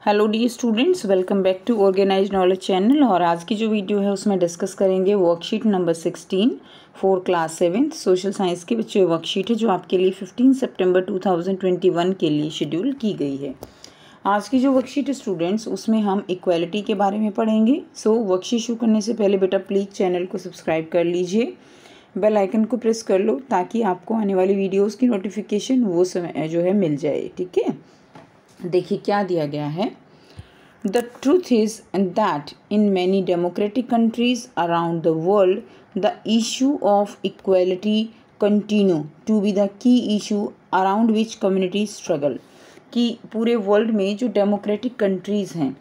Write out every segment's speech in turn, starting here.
Hello the students, welcome back to organise knowledge channel. और आज की जो वीडियो है उसमें डिस्कस करेंगे worksheet number 16 for class 7 social science की बच्चे वर्कशीट है जो आपके लिए 15 सितंबर 2021 के लिए शेड्यूल की गई है। आज की जो वर्कशीट है स्टूडेंट्स उसमें हम इक्वालिटी के बारे में पढ़ेंगे। सो वर्कशीट शुरू करने से पहले बेटा प्लीज़ चैनल को सब्सक्राइब कर लीजिए, बेल आइकन को प्रेस कर लो ताकि आपको आने वाली वीडियोस की नोटिफिकेशन वो समय जो है मिल जाए। ठीक है, देखिए क्या दिया गया है। The truth is that in many democratic countries around the world the issue of equality continue to be the key issue around which community struggle. कि पूरे वर्ल्ड में जो डेमोक्रेटिक कंट्रीज़ हैं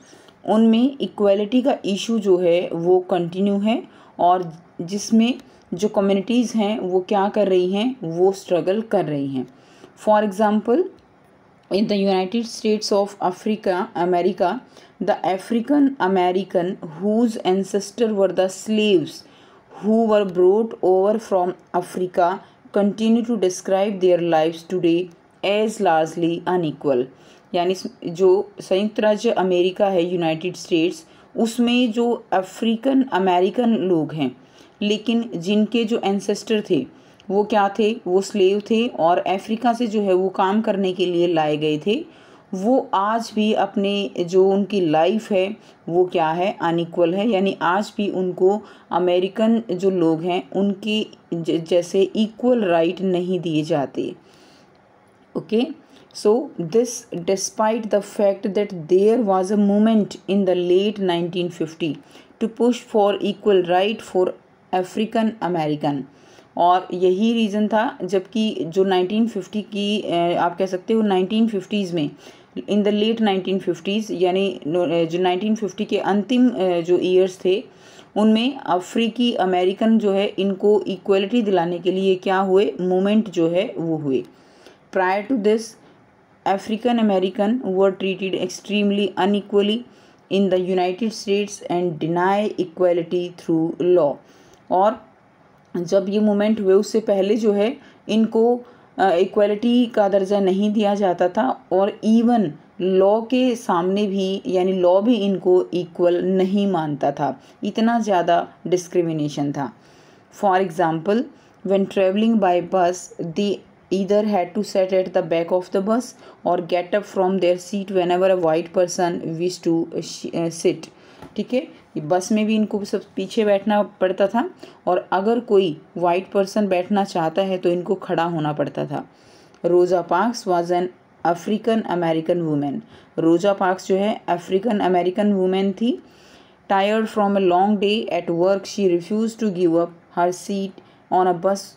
उनमें इक्वालिटी का इशू जो है वो कंटिन्यू है और जिसमें जो कम्युनिटीज़ हैं वो क्या कर रही हैं, वो स्ट्रगल कर रही हैं। For example, in the United States of America, the African American whose ancestors were the slaves who were brought over from Africa continue to describe their lives today as largely unequal। यानी जो संयुक्त राज्य America है, United states, उसमें जो African American लोग हैं लेकिन जिनके जो एंसेस्टर थे वो क्या थे, वो स्लेव थे और अफ्रीका से जो है वो काम करने के लिए लाए गए थे। वो आज भी अपने जो उनकी लाइफ है वो क्या है, अनइक्वल है। यानी आज भी उनको अमेरिकन जो लोग हैं उनकी जैसे इक्वल राइट नहीं दिए जाते। Okay, so this despite the fact that there was a movement in the late 1950 to push for equal right for African American. और यही रीज़न था जबकि जो 1950 की आप कह सकते हो 1950s में, इन द लेट 1950s यानी जो 1950 के अंतिम जो ईयर्स थे उनमें अफ्रीकी अमेरिकन जो है इनको इक्वलिटी दिलाने के लिए क्या हुए, मूवमेंट जो है वो हुए। Prior to this African American were treated extremely unequally in the United States and deny equality through law. और जब ये मूवमेंट हुए उससे पहले जो है इनको इक्वलिटी का दर्जा नहीं दिया जाता था और इवन लॉ के सामने भी, यानी लॉ भी इनको इक्वल नहीं मानता था, इतना ज़्यादा डिस्क्रिमिनेशन था। For example, when travelling bye बस दे either had to sit at the back of the bus or get up from their seat whenever a white person wished to sit। ठीक है, बस में भी इनको सब पीछे बैठना पड़ता था और अगर कोई वाइट पर्सन बैठना चाहता है तो इनको खड़ा होना पड़ता था। Rosa Parks was an African American women. Rosa Parks जो है अफ्रीकन अमेरिकन वुमेन थी। Tired from a long day at work she refuse to give up her seat on a bus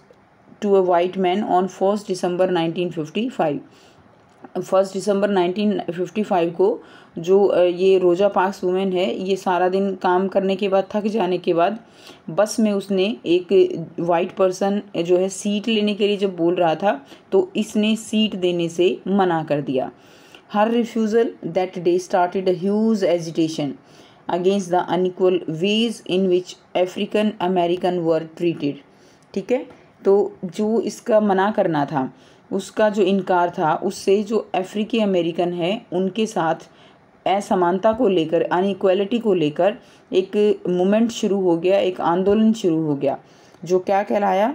to a white man on 1 दिसंबर 1955। 1 दिसंबर 1955 को जो ये रोज़ा parks women है, ये सारा दिन काम करने के बाद, थक जाने के बाद बस में उसने एक वाइट पर्सन जो है सीट लेने के लिए जब बोल रहा था तो इसने सीट देने से मना कर दिया। Her refusal that day started a huge agitation against the unequal wage in which African American were treated. ठीक है, तो जो इसका मना करना था, उसका जो इनकार था, उससे जो अफ्रीकी अमेरिकन है उनके साथ असमानता को लेकर, अनइक्वालिटी को लेकर एक मूवमेंट शुरू हो गया, एक आंदोलन शुरू हो गया जो क्या कहलाया,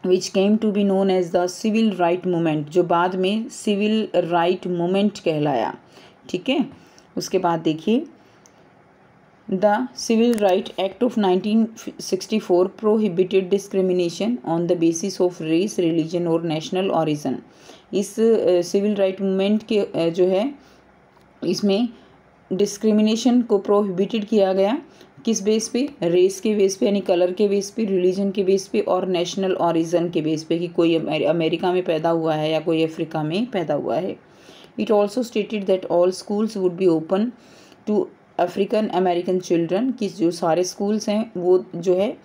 which came to be known as the civil right movement, जो बाद में सिविल राइट मूवमेंट कहलाया। ठीक है, उसके बाद देखिए, The Civil Rights Act of 1964 prohibited discrimination on the basis of race, religion और national origin। इस सिविल राइट मूवमेंट के जो है इसमें डिस्क्रिमिनेशन को प्रोहिबिटेड किया गया। किस बेस पे? रेस के बेस पे, यानी कलर के बेस पे, रिलीजन के बेस पे और नेशनल ऑरिजन के बेस पे कि कोई अमेरिका में पैदा हुआ है या कोई अफ्रीका में पैदा हुआ है। It also stated that all schools would be open to African American children, कि जो सारे स्कूल्स हैं वो जो है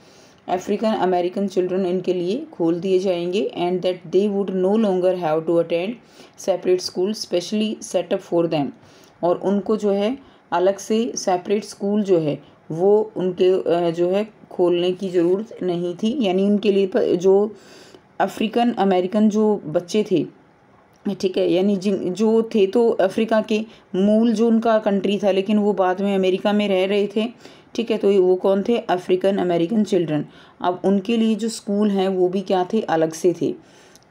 अफ्रीकन अमेरिकन चिल्ड्रन इनके लिए खोल दिए जाएंगे। And that they would no longer have to attend separate school specially set up for them. और उनको जो है अलग से सेपरेट स्कूल जो है वो उनके जो है खोलने की ज़रूरत नहीं थी। यानी उनके लिए जो अफ्रीकन अमेरिकन जो बच्चे थे ठीक है, यानी जिन जो थे तो अफ्रीका के मूल जो उनका कंट्री था, लेकिन वो बाद में अमेरिका में रह रहे थे। ठीक है, तो वो कौन थे? African American children. अब उनके लिए जो स्कूल हैं वो भी क्या थे? अलग से थे।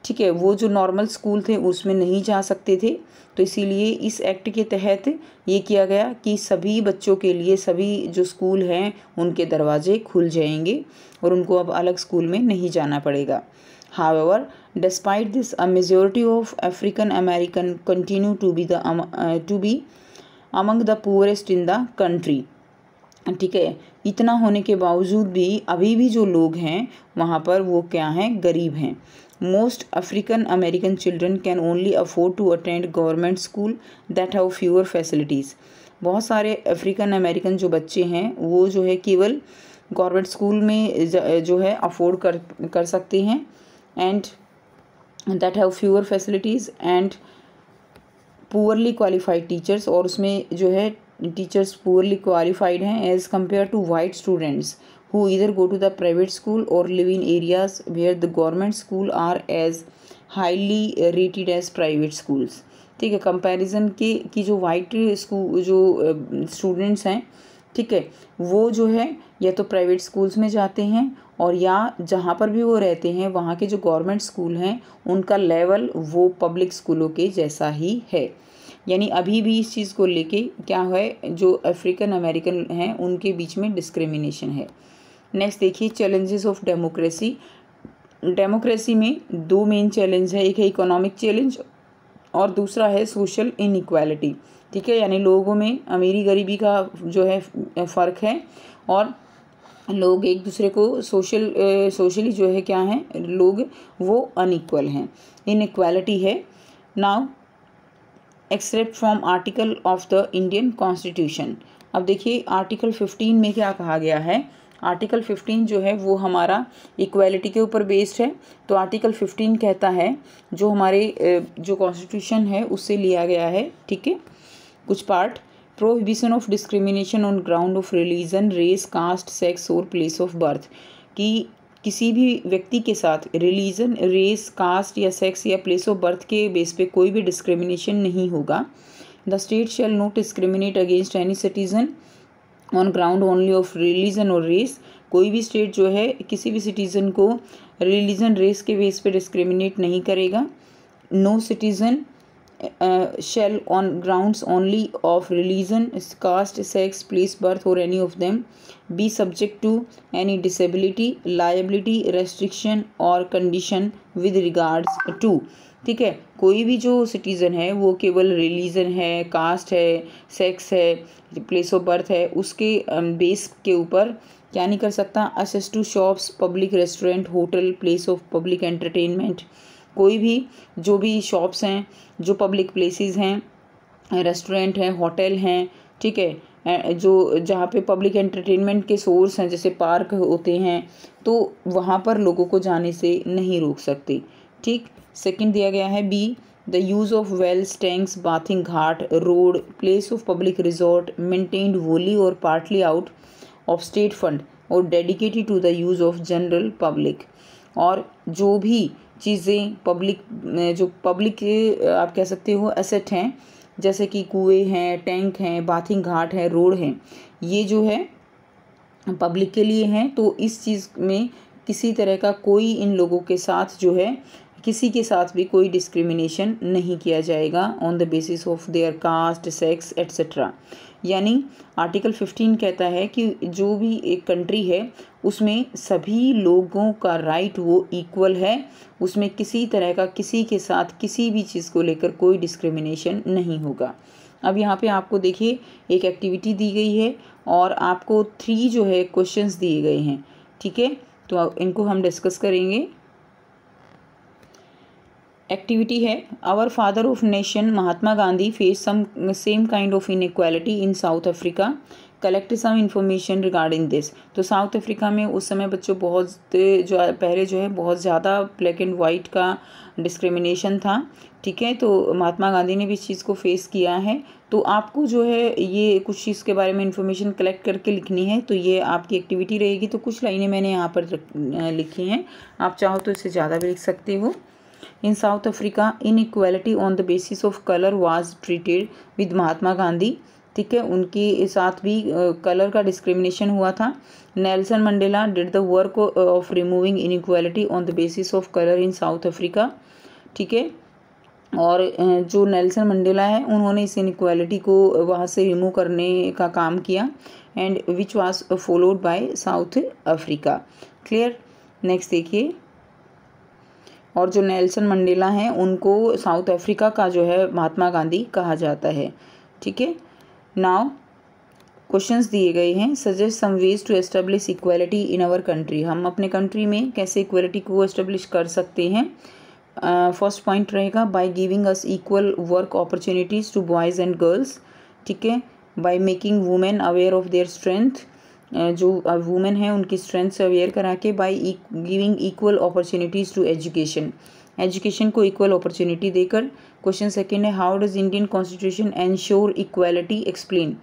ठीक है, वो जो नॉर्मल स्कूल थे उसमें नहीं जा सकते थे, तो इसीलिए इस एक्ट के तहत ये किया गया कि सभी बच्चों के लिए सभी जो स्कूल हैं उनके दरवाजे खुल जाएंगे और उनको अब अलग स्कूल में नहीं जाना पड़ेगा। However, despite this, a majority of African American continue to be among the poorest in the country. ठीक है, इतना होने के बावजूद भी अभी भी जो लोग हैं वहाँ पर वो क्या हैं? गरीब हैं। Most African American children can only afford to attend government school that have fewer facilities. बहुत सारे अफ्रीकन अमेरिकन जो बच्चे हैं वो जो है केवल गवर्नमेंट स्कूल में जो है अफोर्ड कर सकते हैं, and that have fewer facilities and poorly qualified teachers, और उसमें जो है टीचर्स poorly qualified हैं as compared to white students who either go to the private school or live in areas where the government school are as highly rated as private schools. ठीक है, comparison की जो white school जो students हैं, ठीक है, वो जो है या तो प्राइवेट स्कूल्स में जाते हैं और या जहाँ पर भी वो रहते हैं वहाँ के जो गवर्नमेंट स्कूल हैं उनका लेवल वो पब्लिक स्कूलों के जैसा ही है। यानी अभी भी इस चीज़ को लेके क्या है, जो अफ्रीकन अमेरिकन हैं उनके बीच में डिस्क्रिमिनेशन है। नेक्स्ट देखिए, चैलेंजेस ऑफ डेमोक्रेसी। डेमोक्रेसी में दो मेन चैलेंज है, एक है इकोनॉमिक चैलेंज और दूसरा है सोशल इनइक्वालिटी। ठीक है, यानी लोगों में अमीरी गरीबी का जो है फ़र्क है और लोग एक दूसरे को सोशली जो है क्या है, लोग वो अनइक्वल हैं, इनइक्वालिटी है। Now except from article of the Indian constitution. अब देखिए आर्टिकल 15 में क्या कहा गया है। आर्टिकल 15 जो है वो हमारा इक्वालिटी के ऊपर बेस्ड है। तो आर्टिकल 15 कहता है, जो हमारे जो कॉन्स्टिट्यूशन है उससे लिया गया है, ठीक है, कुछ part, prohibition of discrimination on ground of religion, race, caste, sex और प्लेस ऑफ बर्थ, कि किसी भी व्यक्ति के साथ रिलीजन, रेस, कास्ट या सेक्स या प्लेस ऑफ बर्थ के बेस पे कोई भी डिस्क्रिमिनेशन नहीं होगा। The state shall not discriminate against any citizen on ground only of religion और रेस। कोई भी स्टेट जो है किसी भी सिटीज़न को रिलीजन, रेस के बेस पे डिस्क्रिमिनेट नहीं करेगा। No citizen shall on grounds only of religion, caste, sex, place, birth or any of them be subject to any disability, liability, restriction or condition with regards to। ठीक है, कोई भी जो citizen है वो केवल रिलीजन है, कास्ट है, सेक्स है, प्लेस ऑफ बर्थ है, उसके बेस के ऊपर क्या नहीं कर सकता, access to shops, public restaurant, hotel, place of public entertainment, कोई भी जो भी शॉप्स हैं, जो पब्लिक प्लेसेस हैं, रेस्टोरेंट हैं, होटल हैं, ठीक है, जो जहाँ पे पब्लिक एंटरटेनमेंट के सोर्स हैं जैसे पार्क होते हैं, तो वहाँ पर लोगों को जाने से नहीं रोक सकते। ठीक, सेकंड दिया गया है B, the use of wells, tanks, bathing ghat, road, place of public resort maintained wholly और partly out of state fund और dedicated to the use of general public. और जो भी चीज़ें पब्लिक, जो पब्लिक आप कह सकते हो एसेट हैं, जैसे कि कुएं हैं, टैंक हैं, बाथिंग घाट है, रोड हैं, ये जो है पब्लिक के लिए हैं। तो इस चीज़ में किसी तरह का कोई इन लोगों के साथ जो है किसी के साथ भी कोई डिस्क्रिमिनेशन नहीं किया जाएगा on the basis of their caste, sex etcetera. यानी आर्टिकल 15 कहता है कि जो भी एक कंट्री है उसमें सभी लोगों का राइट वो इक्वल है, उसमें किसी तरह का किसी के साथ किसी भी चीज़ को लेकर कोई डिस्क्रिमिनेशन नहीं होगा। अब यहाँ पे आपको देखिए एक एक्टिविटी दी गई है और आपको 3 जो है क्वेश्चंस दिए गए हैं, ठीक है, तो इनको हम डिस्कस करेंगे। एक्टिविटी है, our father of nation Mahatma Gandhi face some same kind of inequality in South Africa, collect some information regarding this. तो साउथ अफ्रीका में उस समय बच्चों बहुत जो पहले जो है बहुत ज़्यादा ब्लैक एंड वाइट का डिस्क्रिमिनेशन था, ठीक है, तो महात्मा गांधी ने भी इस चीज़ को फेस किया है। तो आपको जो है ये कुछ चीज़ के बारे में इंफॉर्मेशन कलेक्ट करके लिखनी है, तो ये आपकी एक्टिविटी रहेगी। तो कुछ लाइनें मैंने यहाँ पर लिखी हैं, आप चाहो तो इससे ज़्यादा भी लिख सकते हो। In South Africa inequality on the basis of colour was treated with Mahatma Gandhi. ठीक है, उनके साथ भी कलर का डिस्क्रिमिनेशन हुआ था। Nelson Mandela did the work of removing inequality on the basis of colour in South Africa. ठीक है, और जो नेल्सन मंडेला है उन्होंने इस इनइक्वालिटी को वहाँ से रिमूव करने का काम किया and which was followed by south Africa. Clear. Next देखिए, और जो नेल्सन मंडेला हैं उनको साउथ अफ्रीका का जो है महात्मा गांधी कहा जाता है। ठीक है, नाउ क्वेश्चंस दिए गए हैं। Suggest some ways to establish equality in our country. हम अपने कंट्री में कैसे इक्वालिटी को एस्टेब्लिश कर सकते हैं। फर्स्ट पॉइंट रहेगा by giving us equal work opportunities to boys and girls. ठीक है, by making women aware of their strength. जो वुमेन है उनकी स्ट्रेंथ से अवेयर करा के। By giving equal opportunities to education, education को इक्वल अपॉर्चुनिटी देकर। क्वेश्चन सेकेंड है how does Indian constitution ensure equality, explain.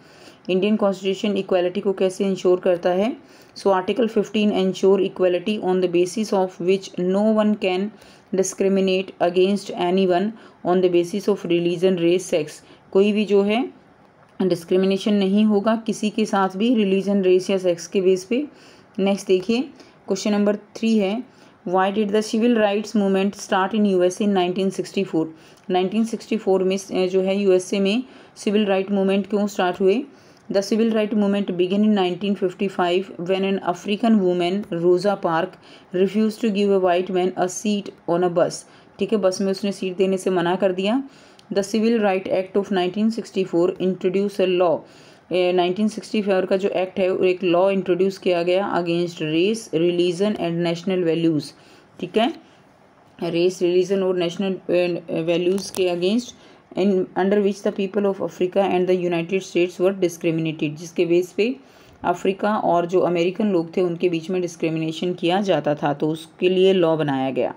Indian constitution equality को कैसे इंश्योर करता है। So article 15 ensure equality on the basis of which no one can discriminate against any one on the basis of religion, race, sex. कोई भी जो है discrimination नहीं होगा किसी के साथ भी रिलीजन, रेस या सेक्स के बेस पे। नेक्स्ट देखिए, क्वेश्चन नंबर 3 है why did the civil rights movement start in USA in 1964। 1964 में जो है यूएसए में सिविल राइट मूवमेंट क्यों स्टार्ट हुए। The civil right movement begin in 1955 when an African women Rosa Park refuse to give a white man a seat on a bus. ठीक है, बस में उसने सीट देने से मना कर दिया। The civil right act of 1964 introduce a law. 1964 का जो एक्ट है एक लॉ इंट्रोड्यूस किया गया against race, religion and national values. ठीक है, रेस, रिलीजन और नेशनल वैल्यूज़ के against in under which the people of Africa and the United States were discriminated, जिसके बेस पे अफ्रीका और जो अमेरिकन लोग थे उनके बीच में डिस्क्रिमिनेशन किया जाता था, तो उसके लिए लॉ बनाया गया।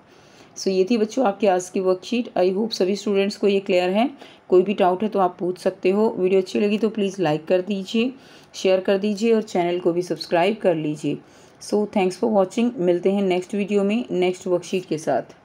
सो ये थी बच्चों आपकी आज की वर्कशीट। आई होप सभी स्टूडेंट्स को ये क्लियर है। कोई भी डाउट है तो आप पूछ सकते हो। वीडियो अच्छी लगी तो प्लीज़ लाइक कर दीजिए, शेयर कर दीजिए और चैनल को भी सब्सक्राइब कर लीजिए। So thanks for watching. मिलते हैं नेक्स्ट वीडियो में नेक्स्ट वर्कशीट के साथ।